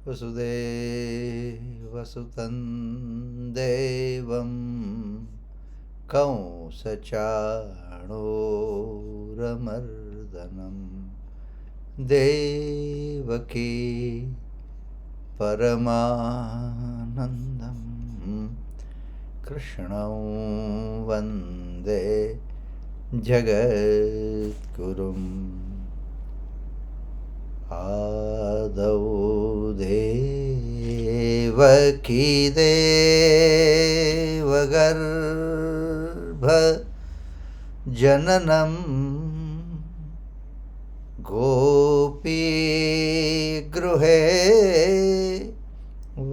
वसुदेवसुतं देवं कंसचाणूरमर्दनं देवकी परमानन्दं कृष्णं वन्दे जगद्गुरुम् आदौ देवकी देवगर्भजननं गोपीगृहे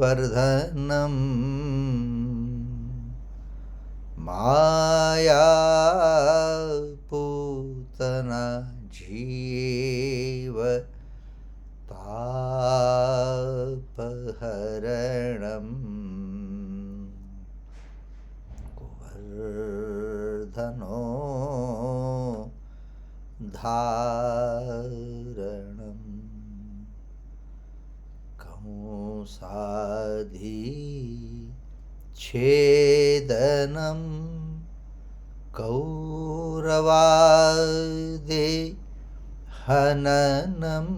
वर्धनं मायापूतना जीव तापहरणं गोवर्धनो धारणं कंसाधि छेदनं कौरवादि हननं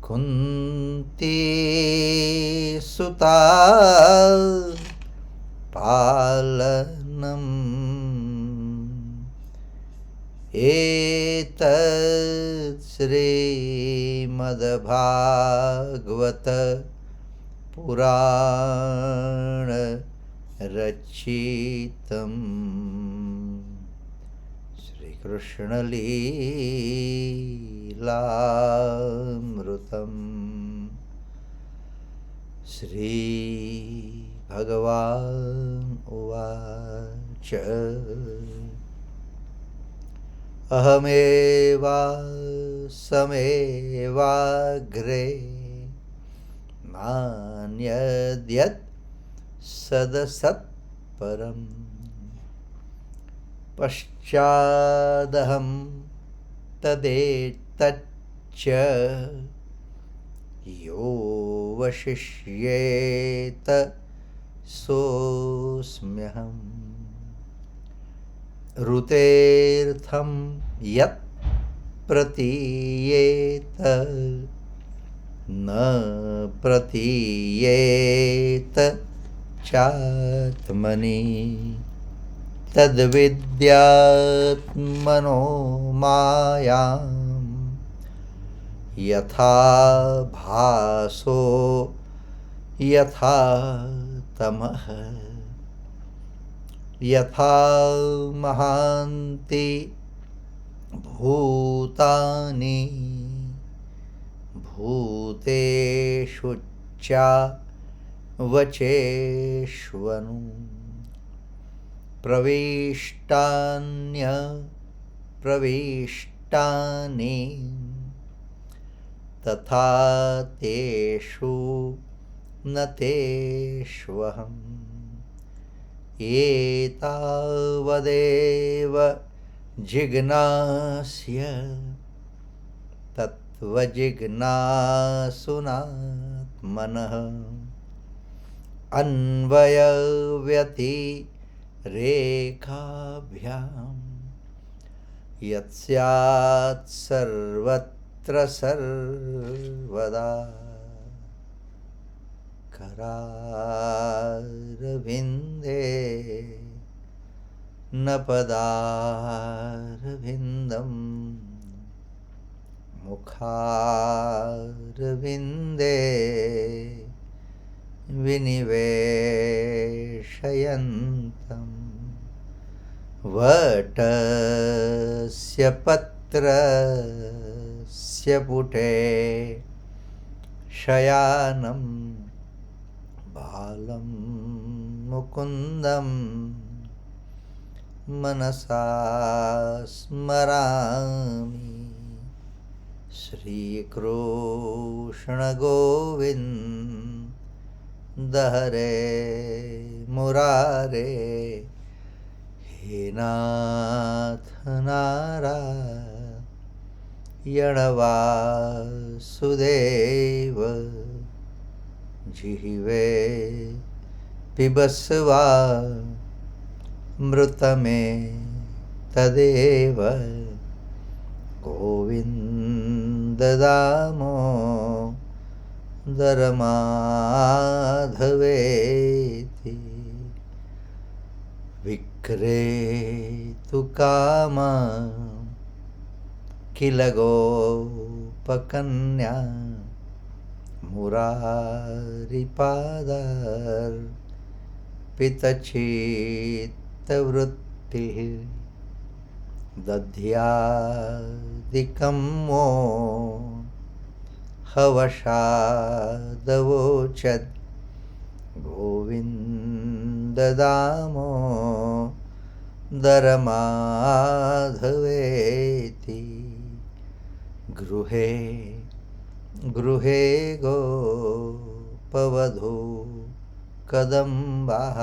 कुन्ती सुता पालनम् एतत् श्रीमद्भागवत पुराण रचितं श्रीकृष्णलीलामृतं श्री भगवान् उवाच अहमेवासमेवाग्रे नान्यद्यत् सदसत्परम् पश्चादहं तदेतच्च यो वशिष्येत सोऽस्म्यहम् ऋतेर्थं यत् प्रतीयेत न प्रतीयेत चात्मनि तद्विद्यात्मनो मायां यथा भासो यथा तमः यथा महान्ति भूतानि भूतेषु च वचेष्वनु प्रविष्टानि तथा तेषु न तेष्वहम् एतावदेव जिज्ञास्य तत्त्वजिज्ञासुनात्मनः अन्वयव्यतिरेकाभ्यां यत्स्यात् सर्वत्र सर्वदा करारविन्दे न पदारविन्दं मुखारविन्दे विनिवेशयन्तम् वटस्य पत्रस्य पुटे शयानं बालं मुकुन्दं मनसा स्मरामि श्रीकृष्णगोविन्द हरे मुरारे हे नाथ नारायण यणवासुदेव जिह्वे पिबस्वा मृतमे तदेव गोविन्ददामोदरमाधवेति विक्रेतु कामा किल गोपकन्या मुरारिपादार्पितचित्तवृत्तिः दध्यादिकं वो हवशादवोचद् गोविन्ददामोदरमाधवेति गृहे गृहे गोपवधू कदम्बाः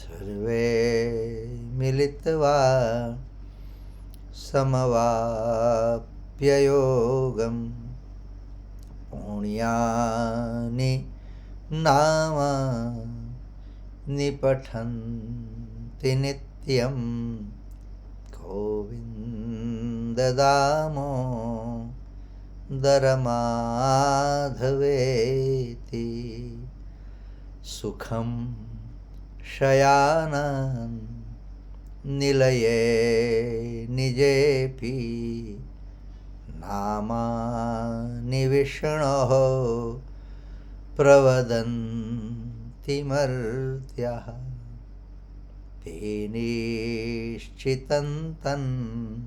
सर्वे मिलित्वा समवाप्ययोगं पुण्यानि नामानि पठन्ति नित्यं गोविन्ददामोदरमाधवेति सुखं शयानान् निलये निजेऽपि नामानि विष्णोः प्रवदन्ति मर्त्याः ते निश्चितं तन्मयतां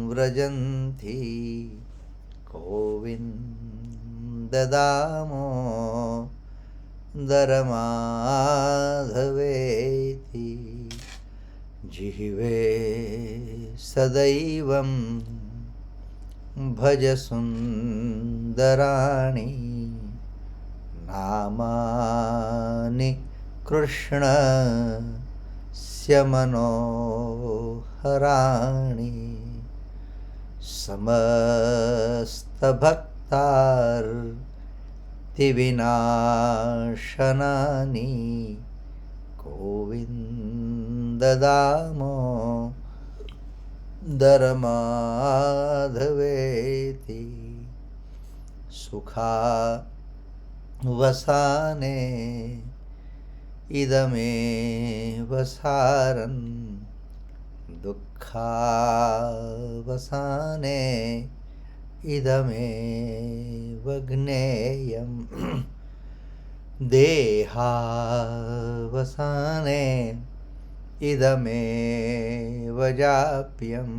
व्रजन्ति गोविन्ददामोदरमाधवेति जिह्वे सदैवं भज सुन्दराणि नामानि कृष्णस्य मनोहराणि समस्तभक्तार्तिविनाशनानि गोविन्ददामोदरमाधवेति सुखावसाने इदमेव सारन् दुःखावसाने इदमेव ज्ञेयम् देहावसाने इदमेव जाप्यं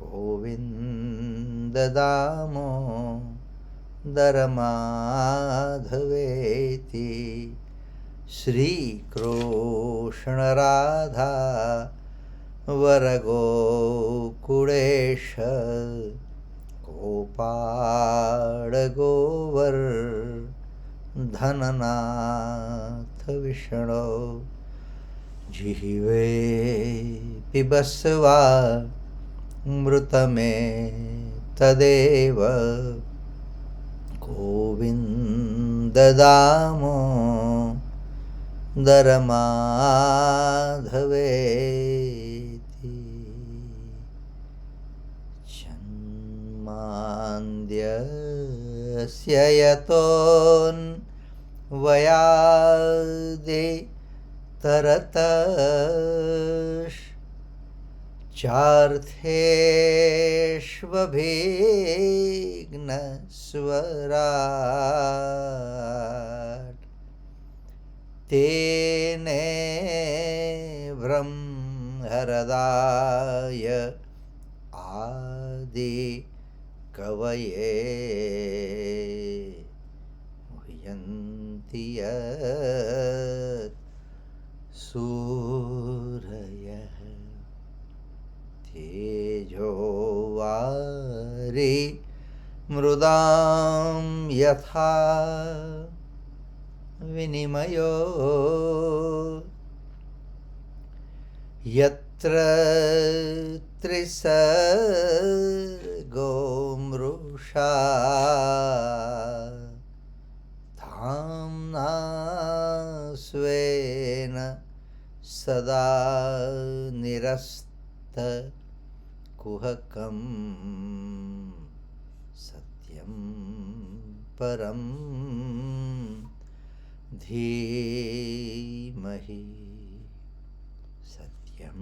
गोविन्ददामोदरमाधवेति श्रीकृष्णराधा वरगोकुलेश गोपाळ गोवर्धननाथ विष्णो जिह्वे पिबस्वा मृतमे तदेव गोविन्ददामोदरमाधवेति जन्मान्द्यस्य यतोऽन्वयादि चार्थेष्वभिघ्नस्वराट् तेने ब्रह्महृदाय आदि कवये मुह्यन्ति यत् सूरयः तेजो वारि मृदां यथा विनिमयो यत्र त्रिसर्गो मृषा धाम्ना स्वेन सदा निरस्तकुहकं सत्यं परं धीमहि सत्यं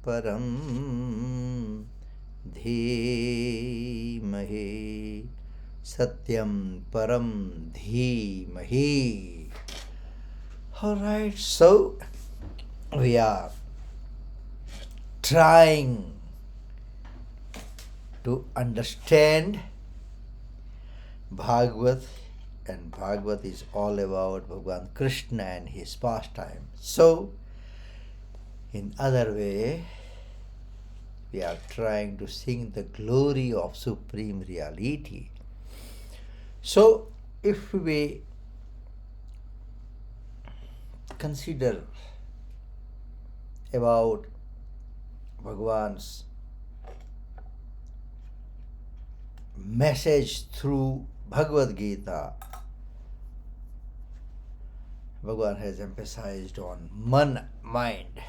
परं धीमहि सत्यं परं धीमहि. All right, so we are trying to understand Bhagwat, and Bhagwat is all about Bhagwan Krishna and his pastime. So, in other way, we are trying to sing the glory of supreme reality. So, if we consider about Bhagwan's message through Bhagavad Gita, Bhagwan has emphasized on mind.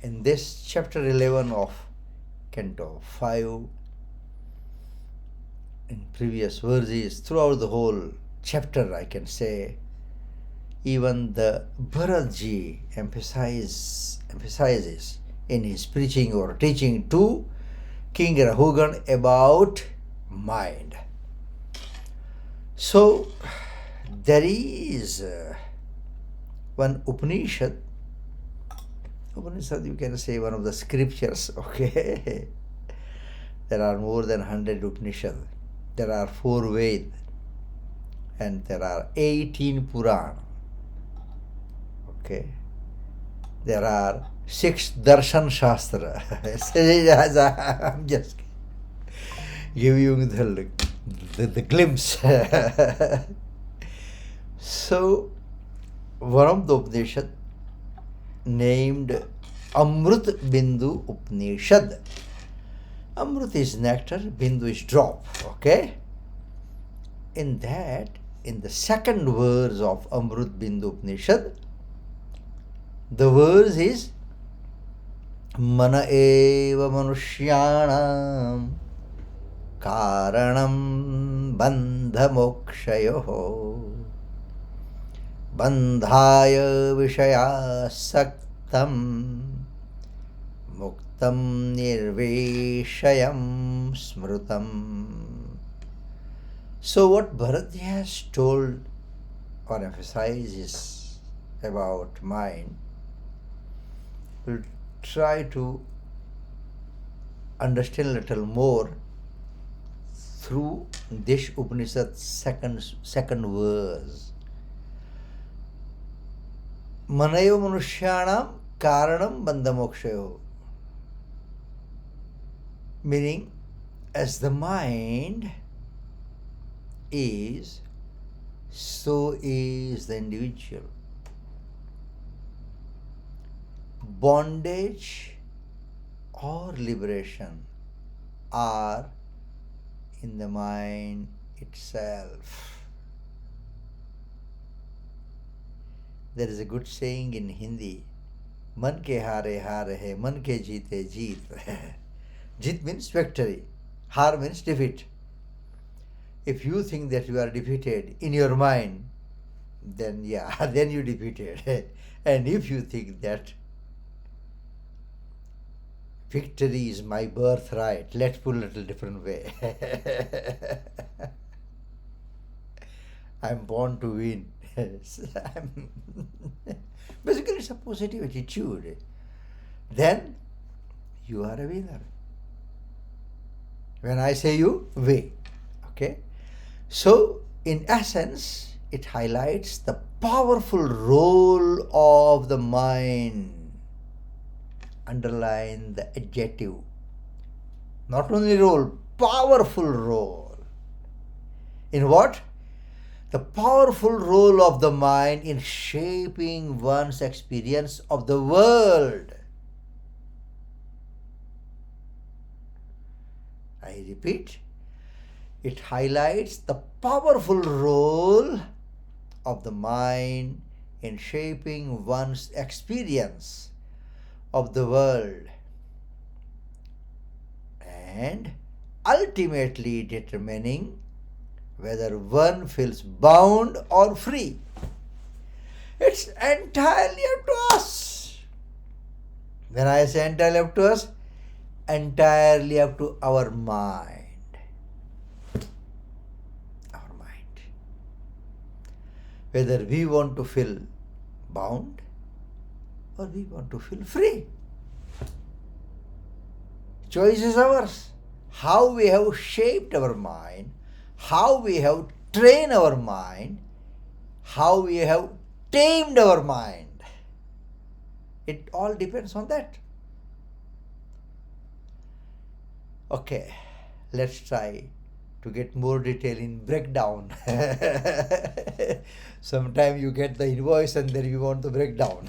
In this chapter 11 of Canto 5, in previous verses, throughout the whole chapter, I can say, even the Bharatji emphasizes in his preaching or teaching to King Rahugan about mind. So, there is one Upanishad, you can say one of the scriptures, okay? There are more than 100 Upanishads. There are 4 Veds and there are 18 Purana. Okay? There are 6 Darshan Shastra. I'm just giving you the glimpse. So, one of the Upanishad named Amritbindu Upanishad. Amrit is nectar, Bindu is drop. Okay? In that, in the second verse of Amritbindu Upanishad, the verse is Mana eva manushyanam karanam bandha mokshayoho bandhaya vishaya saktam muktam nirveshayam smrutam. So what Bharatji has told or emphasizes about mind, we'll try to understand a little more through this Upanishad's second verse. Manaya manushyanam karanam bandhamokshayo. Meaning, as the mind is, so is the individual. Bondage or liberation are in the mind itself. There is a good saying in Hindi, Man ke hare hare hai, man ke jeete jeet. Jeet means victory, har means defeat. If you think that you are defeated in your mind, then then you defeated. And if you think that victory is my birthright, let's put a little different way. I'm born to win. Basically, it's a positive attitude. Then you are a winner. When I say you, we. Okay? So, in essence, it highlights the powerful role of the mind. Underline the adjective. Not only role, powerful role. In what? The powerful role of the mind in shaping one's experience of the world. I repeat, it highlights the powerful role of the mind in shaping one's experience of the world and ultimately determining whether one feels bound or free. It's entirely up to us. When I say entirely up to us, entirely up to our mind. Our mind. Whether we want to feel bound or we want to feel free. Choice is ours. How we have shaped our mind, how we have trained our mind, how we have tamed our mind. It all depends on that. Okay, let's try to get more detail in breakdown. Sometimes you get the invoice and then you want the breakdown.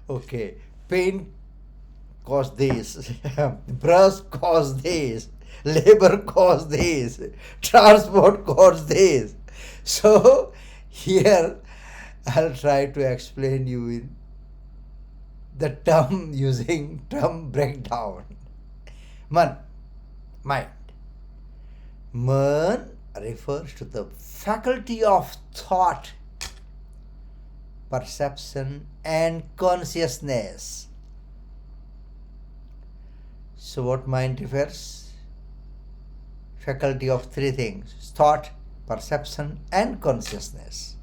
Okay, pain cause this, brush cause this, labor cause this, transport cause this. So here I'll try to explain you in the term using term breakdown. Man, mind. Man refers to the faculty of thought, perception and consciousness. So what mind refers? Faculty of three things: thought, perception and consciousness.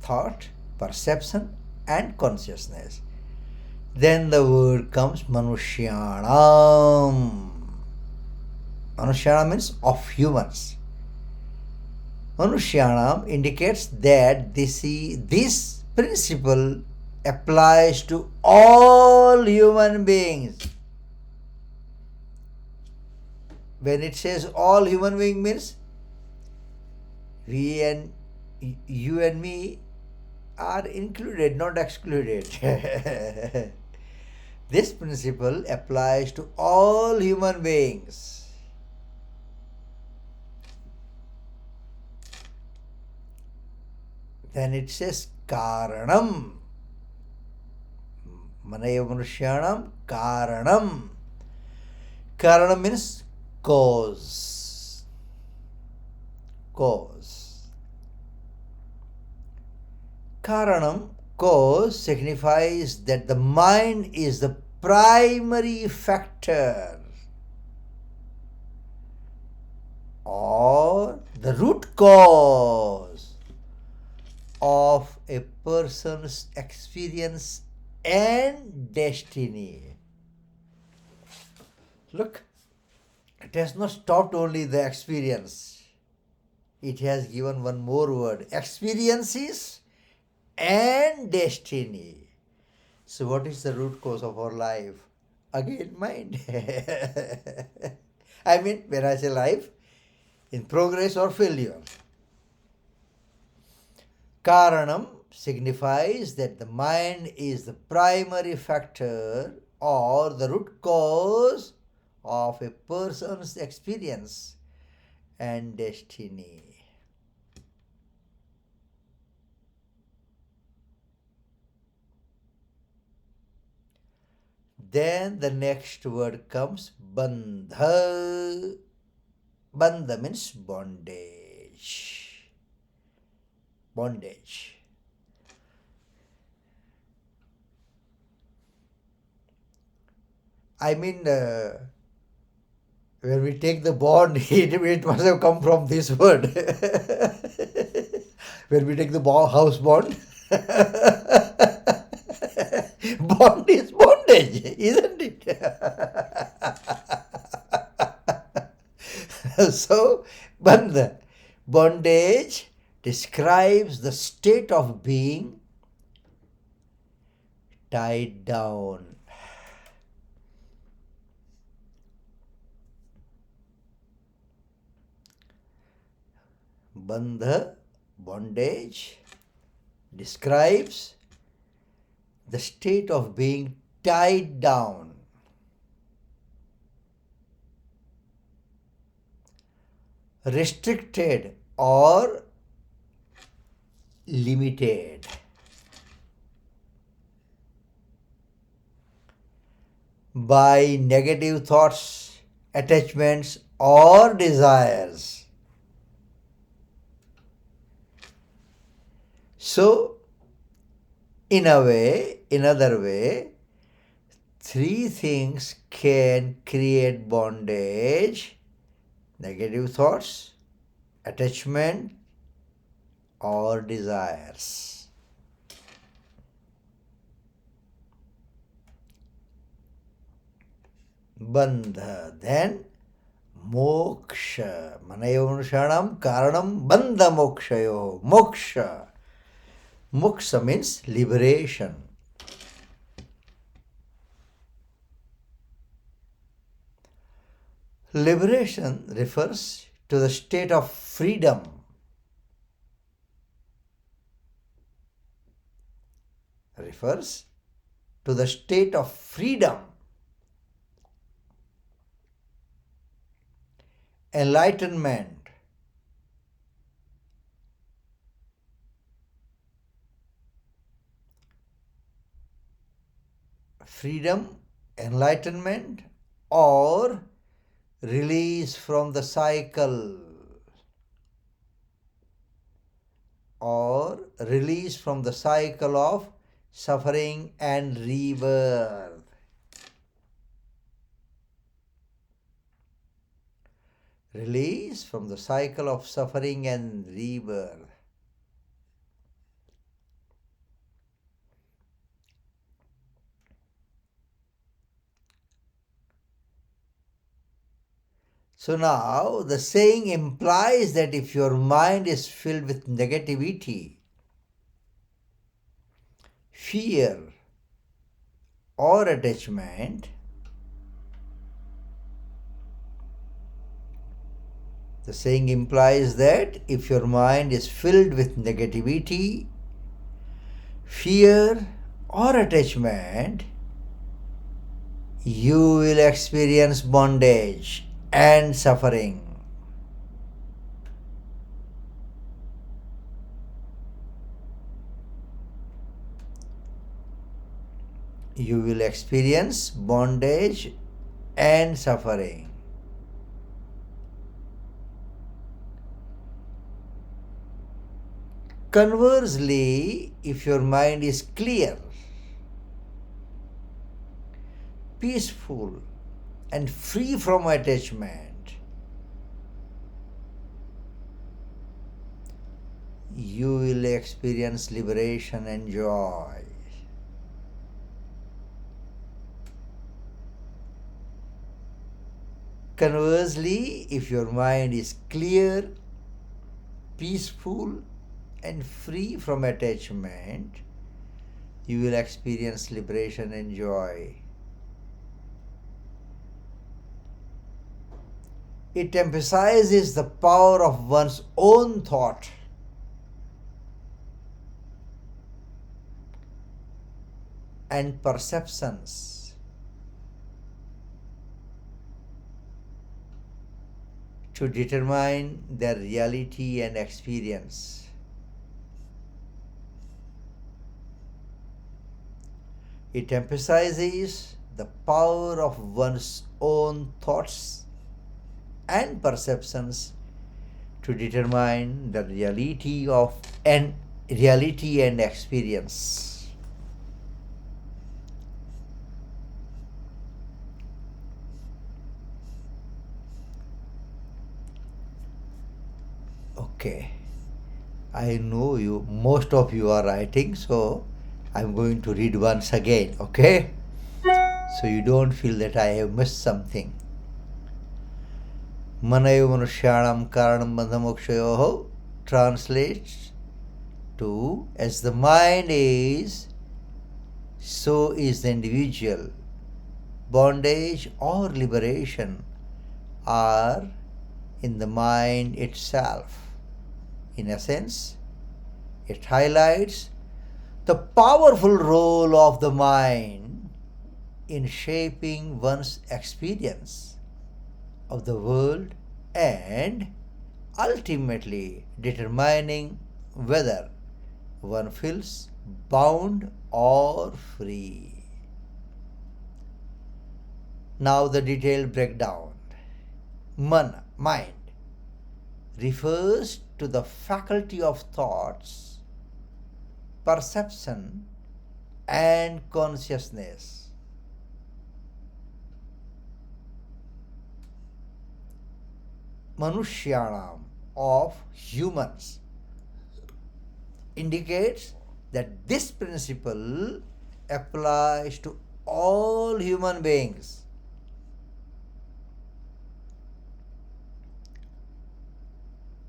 Thought, perception and consciousness. Then the word comes manushyanam. Manushyanam means of humans. Manushyanam indicates that this principle applies to all human beings. When it says all human beings means we and you and me are included, not excluded. This principle applies to all human beings. Then it says karanam. Manaya manushyanam karanam. Karanam means cause. Cause. Karanam, cause, signifies that the mind is the primary factor or the root cause of a person's experience and destiny. Look, it has not stopped only the experience. It has given one more word: experiences and destiny. So what is the root cause of our life? Again, mind. I mean, when I say life, in progress or failure. Karanam signifies that the mind is the primary factor or the root cause of a person's experience and destiny. Then the next word comes bandha. Bandha means bondage. Bondage. I mean, when we take the bond, it must have come from this word. When we take the house bond, bond is bondage, isn't it? So, bandha, bondage, describes the state of being tied down. Bandha, bondage, describes the state of being tied down. Restricted or limited. By negative thoughts, attachments, or desires. So, in another way, three things can create bondage: negative thoughts, attachment, or desires. Bandha, then moksha. Manushyanam karanam bandha mokshayo. Moksha. Moksha means liberation. Liberation refers to the state of freedom. Refers to the state of freedom, enlightenment, freedom, enlightenment, or release from the cycle, of suffering and rebirth. Release from the cycle of suffering and rebirth. So now the saying implies that if your mind is filled with negativity, fear, or attachment, the saying implies that if your mind is filled with negativity, fear, or attachment, you will experience bondage and suffering. You will experience bondage and suffering. Conversely, if your mind is clear, peaceful, and free from attachment, you will experience liberation and joy. Conversely, if your mind is clear, peaceful, and free from attachment, you will experience liberation and joy. It emphasizes the power of one's own thought and perceptions to determine their reality and experience. It emphasizes the power of one's own thoughts and perceptions to determine the reality and experience. Okay, I know most of you are writing, so I'm going to read once again, okay? So you don't feel that I have missed something. Manayo manushyanam karanam bandha mokshayoho translates to, as the mind is so is the individual. Bondage or liberation are in the mind itself. In essence, it highlights the powerful role of the mind in shaping one's experience of the world and ultimately determining whether one feels bound or free. Now the detailed breakdown. Mind, refers to the faculty of thoughts, perception, and consciousness. Manushyanam, of humans, indicates that this principle applies to all human beings.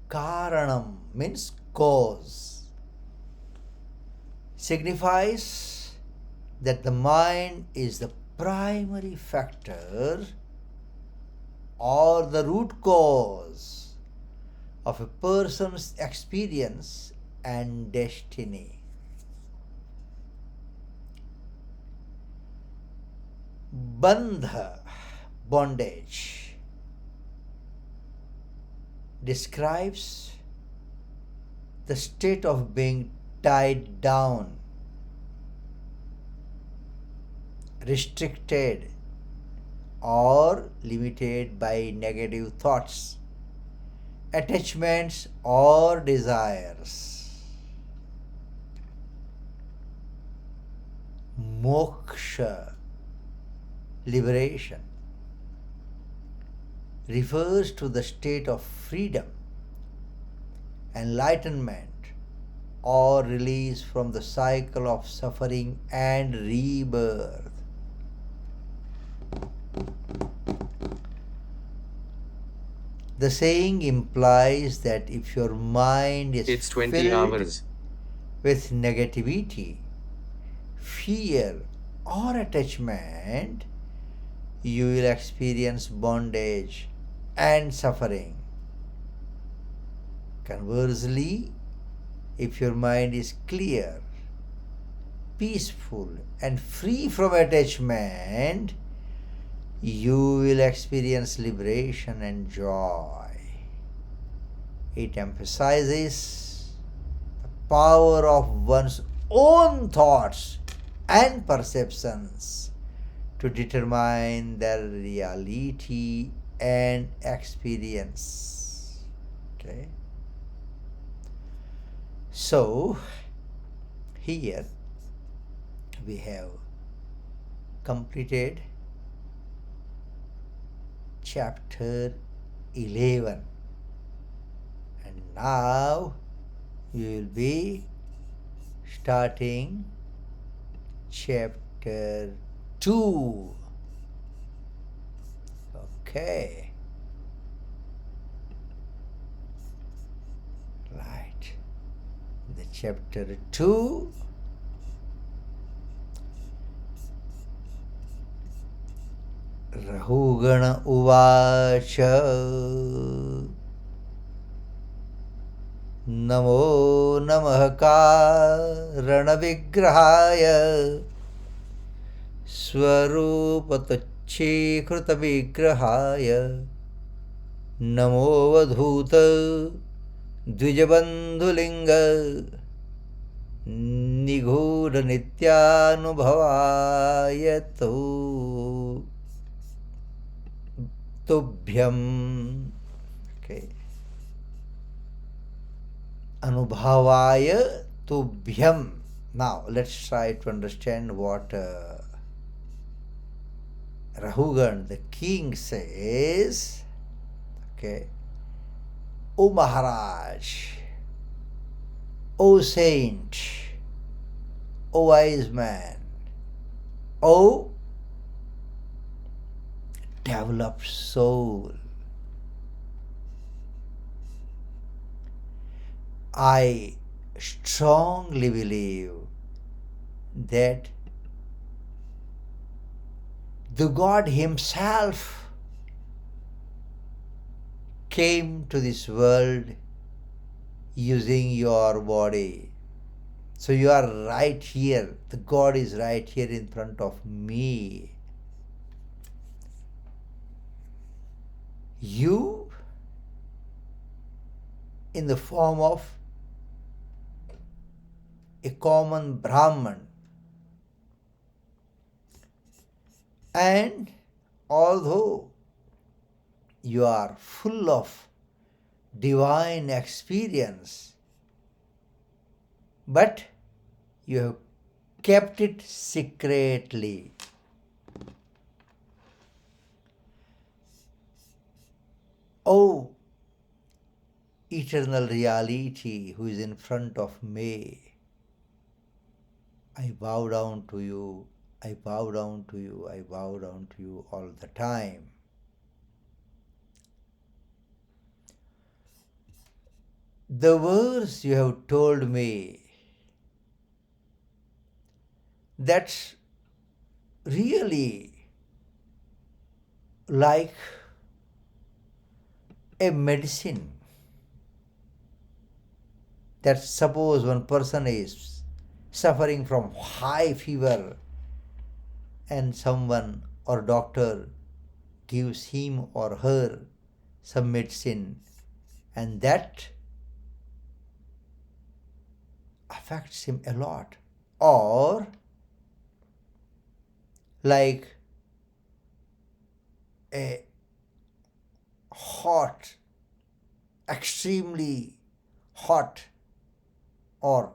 Karanam means cause, signifies that the mind is the primary factor or the root cause of a person's experience and destiny. Bandha, bondage, describes the state of being tied down, restricted, or limited by negative thoughts, attachments, or desires. Moksha, liberation, refers to the state of freedom, enlightenment, or release from the cycle of suffering and rebirth. The saying implies that if your mind is It's 20 filled hours. with negativity, fear, or attachment, you will experience bondage and suffering. Conversely, if your mind is clear, peaceful, and free from attachment, you will experience liberation and joy. It emphasizes the power of one's own thoughts and perceptions to determine their reality and experience. Okay. So, here we have completed chapter 11, and now we will be starting chapter 2. Okay. Right. The chapter 2. Rahugana Uvacha Namo Namah Karanavigrahaya Swarupatachhikrita Vigrahaya Namo Vadhuta Dvijabandhulinga Nigudha Nityanubhavaya Tubhyam. Okay. Anubhavaya Tubhyam. Now let's try to understand what Rahugan, the king, says. Okay. O Maharaj, O saint, O wise man, O developed soul, I strongly believe that The God Himself came to this world using your body. So you are right here. The God is right here in front of me. You, in the form of a common Brahman, and although you are full of divine experience, but you have kept it secretly. Oh, eternal reality who is in front of me, I bow down to you, I bow down to you, I bow down to you all the time. The verse you have told me, that's really like a medicine. That suppose one person is suffering from high fever and someone or doctor gives him or her some medicine, and that affects him a lot. Or like a hot, extremely hot, or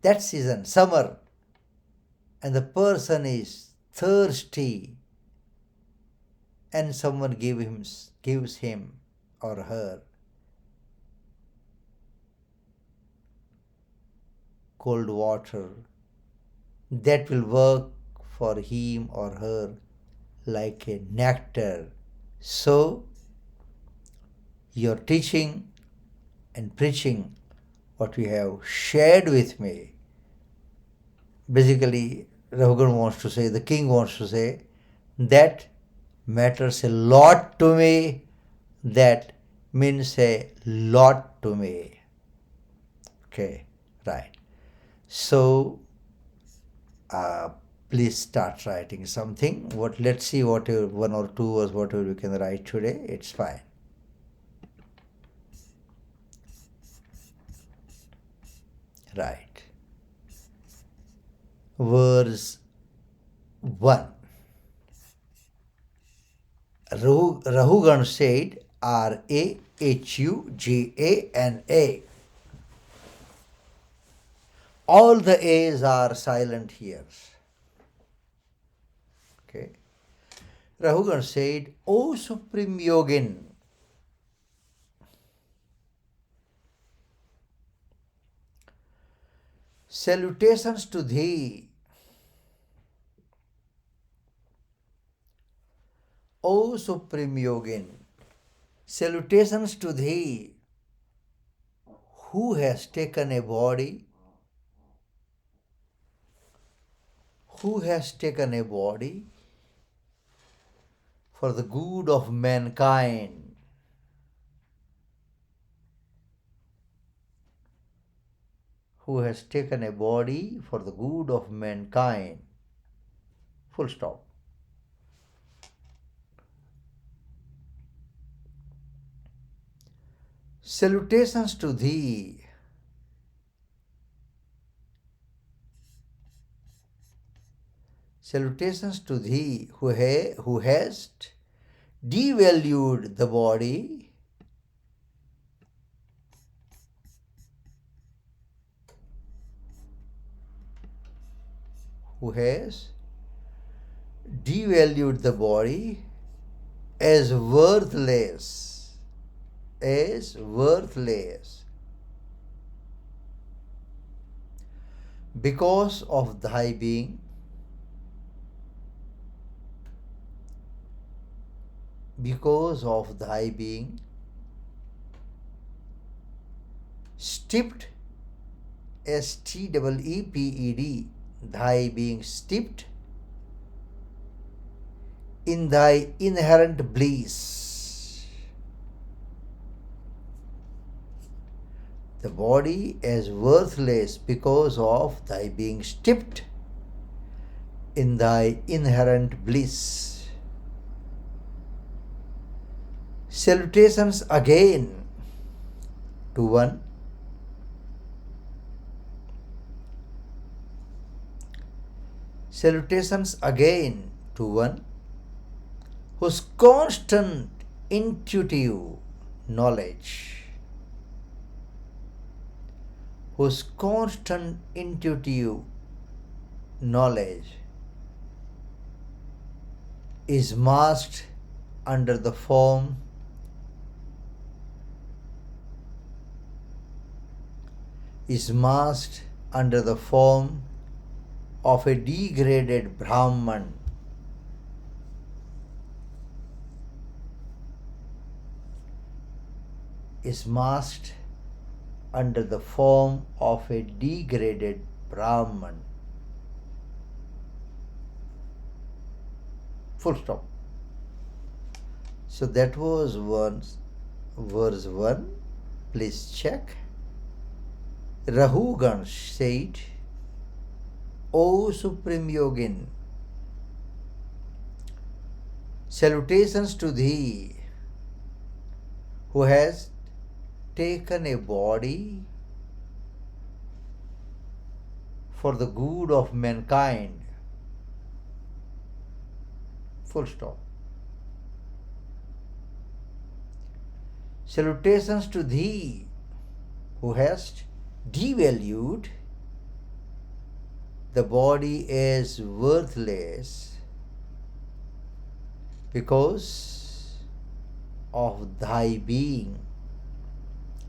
that season, summer, and the person is thirsty, and someone gives him or her cold water, that will work for him or her like a nectar. So, your teaching and preaching, what you have shared with me, basically, Raghugan wants to say, the king wants to say, that matters a lot to me, that means a lot to me. Okay, right. So, please start writing something. Let's see what one or two words, whatever you can write today, it's fine. Right. Verse 1. Rahugan said, Rahujana. All the A's are silent here. Okay. Rahugan said, O Supreme Yogin, salutations to thee. O Supreme Yogin, salutations to thee, who has taken a body, for the good of mankind. Who has taken a body for the good of mankind. Full stop. Salutations to thee. Salutations to thee who hast devalued the body, as worthless, because of thy being steeped, steeped, thy being steeped in thy inherent bliss. The body is worthless because of thy being steeped in thy inherent bliss. Salutations again to one Salutations again to one whose constant intuitive knowledge, is masked under the form of a degraded Brahman. Is masked under the form of a degraded Brahman. Full stop. So that was verse 1. Please check. Rahugan said, O Supreme Yogin, salutations to thee who has taken a body for the good of mankind. Full stop. Salutations to thee who hast devalued the body as worthless because of thy being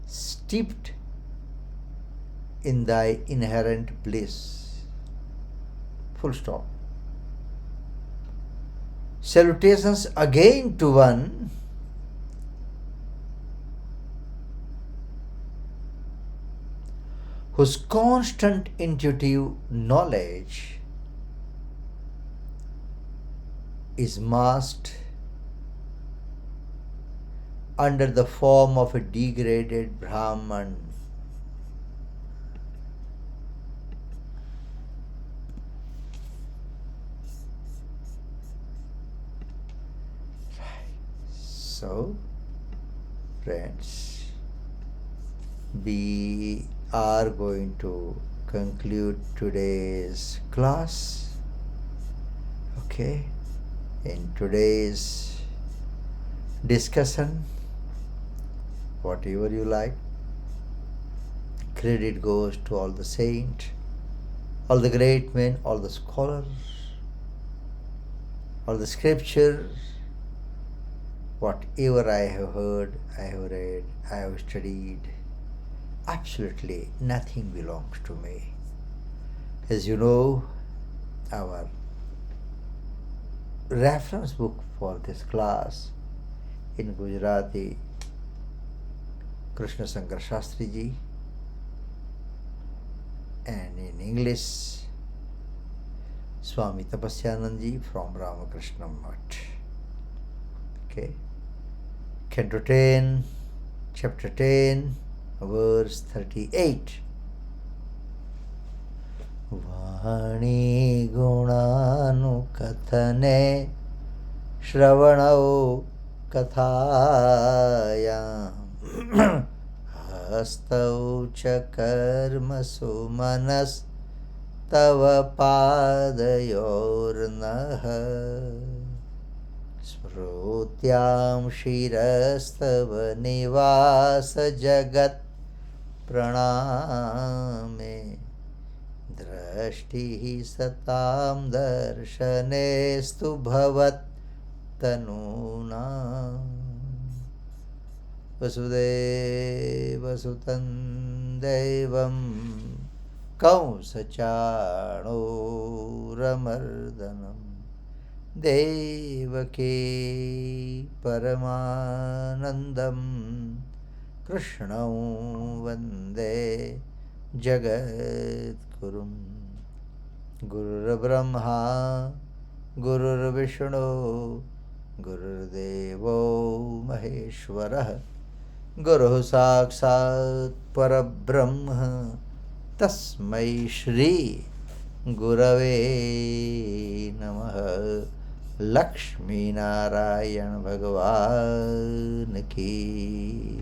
steeped in thy inherent bliss. Full stop. Salutations again to one whose constant intuitive knowledge is masked under the form of a degraded Brahman. So, friends, we are going to conclude today's class. Okay, in today's discussion, whatever you like, credit goes to all the saints, all the great men, all the scholars, all the scriptures. Whatever I have heard, I have read, I have studied, absolutely nothing belongs to me. As you know, our reference book for this class in Gujarati, Krishna Shankar Shastri ji, and in English, Swami Tapasyanand ji from Ramakrishna Mutt. Okay. Canto 10, chapter 10, verse 38. Vani gunanu kathane shravanau kathayam hastau cha karmasu manas tava padayornaha Smrutyam shirastava nivasa jagat praname drashti satam darshanestu bhavat tanuna vasudeva sutam devam kausachano ramardanam Devaki Paramanandam Krishnam Vande Jagat Gurum Guru Brahma गुरुर्विष्णु गुरुर्देवो महेश्वरः गुरुः साक्षात् परब्रह्म तस्मै श्री गुरवे नमः। लक्ष्मीनारायण भगवान की।